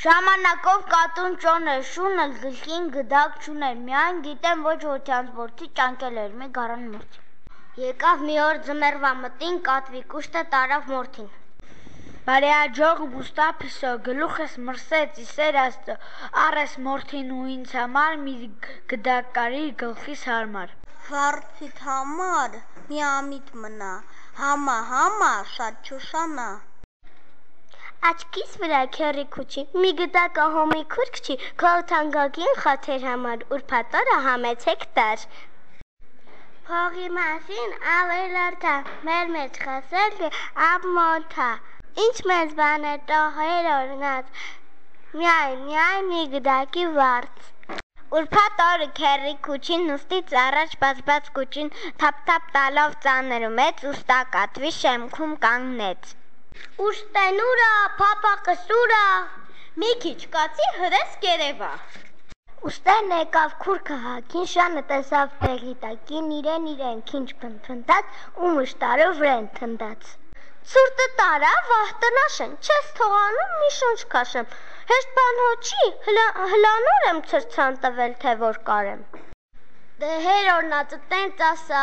Ժամանակով կատուն ճոն էր, շունը գլխին գդակ չուներ, միայն գիտեմ ոչ ոչանց որդի ճանկել էր մի գարան մորթին։ Եկավ մի օր ձմեռվա մտին, կատվի կուշտը տարավ մորթին։ Բարեաջող Մուստափիսո գլուխս մրսեց իսեր աստծո, առես մորթին ու ինձ համար մի գդակ կարի գլխիս հարմար։ Վարձիդ համար մի ամիտ մնա, համա, շատ չուշանա։ Աչքիս վրա քեռի քուչի, մի գդակը հոմի քուրք չի, քո թանկագին խաթեր համար, ուրփատորը համեցեք տար։ Փողի մասին ավելորդա, մեր մեջ խասել է ապմոթա, ինչ մեզ բան է տողեր օրնած, միայն մի գդակի վարձ։ Ուրփատորը քեռի քուչին նստից առաջ բացբաց կուչին թափ տալով ծանր ու մեծ ուստա կատվի շեմքում կանգնեց։ Ուշտենուրա, փապակը սուրա, մի քիչ կացի հրես կերևա։ Ուստեն եկավ քուրքը հակին, շանը տեսավ տեղի տակին, իրեն քինչ փնփնտած ու մշտարով վրեն թնդած։ Ցուրտը տարա, վահ տնաշեն, չես թողանում մի շունչ քաշեմ, հեշտ բան հոչի, հլանոր եմ ցրցան տվել, թե որ կարեմ։ Դե հեր օրնացը տենց ասա,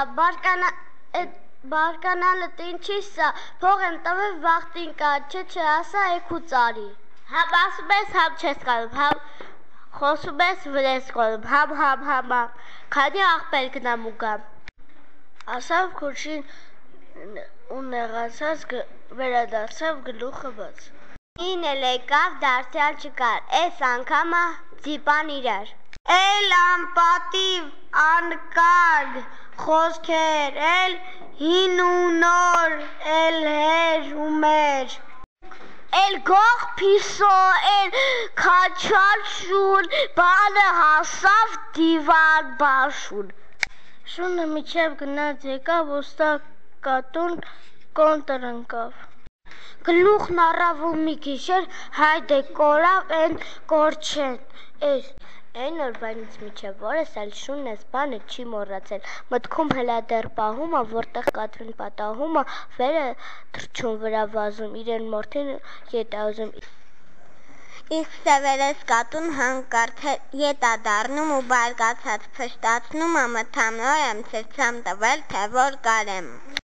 բարկանալը տինչի սա, փող եմ տվել վախտին կա, չէ ասա եկ ու ծարի։ Հապ ասում ես, հապ չես կալում, խոսում ես վրես կոլում, հապ, քանի աղբեր գնամ ու գամ։ Ասավ քուչին ու նեղացած վերադարձավ գլուխը բաց։ Ին էլ եկավ դարձյալ չկար, էս անգամը ձիպան իրար։ Էլ անպատիվ, անկարգ, խոսքեր, էլ հին ու նոր, էլ հեր ու մեր, էլ գող պիսո, էլ քաչալ շուն, բանը հասավ դիվան բաշուն։ Շունը միջև գնաց եկավ, ուստա կատուն կոնտր ընկավ։ Գլուխն առավ ու մի գիշեր հայդե կորավ են կորչեն, Այն օրվանից միջև օրս այլ շունն բանը չի մոռացել, մտքում հլա դեռ պահումա, որտեղ կատվին պատահումա, վերը թռչուն վրա վազում, իրեն մորթին ետ ուզում։ Իսկ սևերես կատուն հանկարծ ետ դառնում ու բարգացած փշտացնում, մթամնոր եմ ցրցամ տվել, թե որ կարեմ։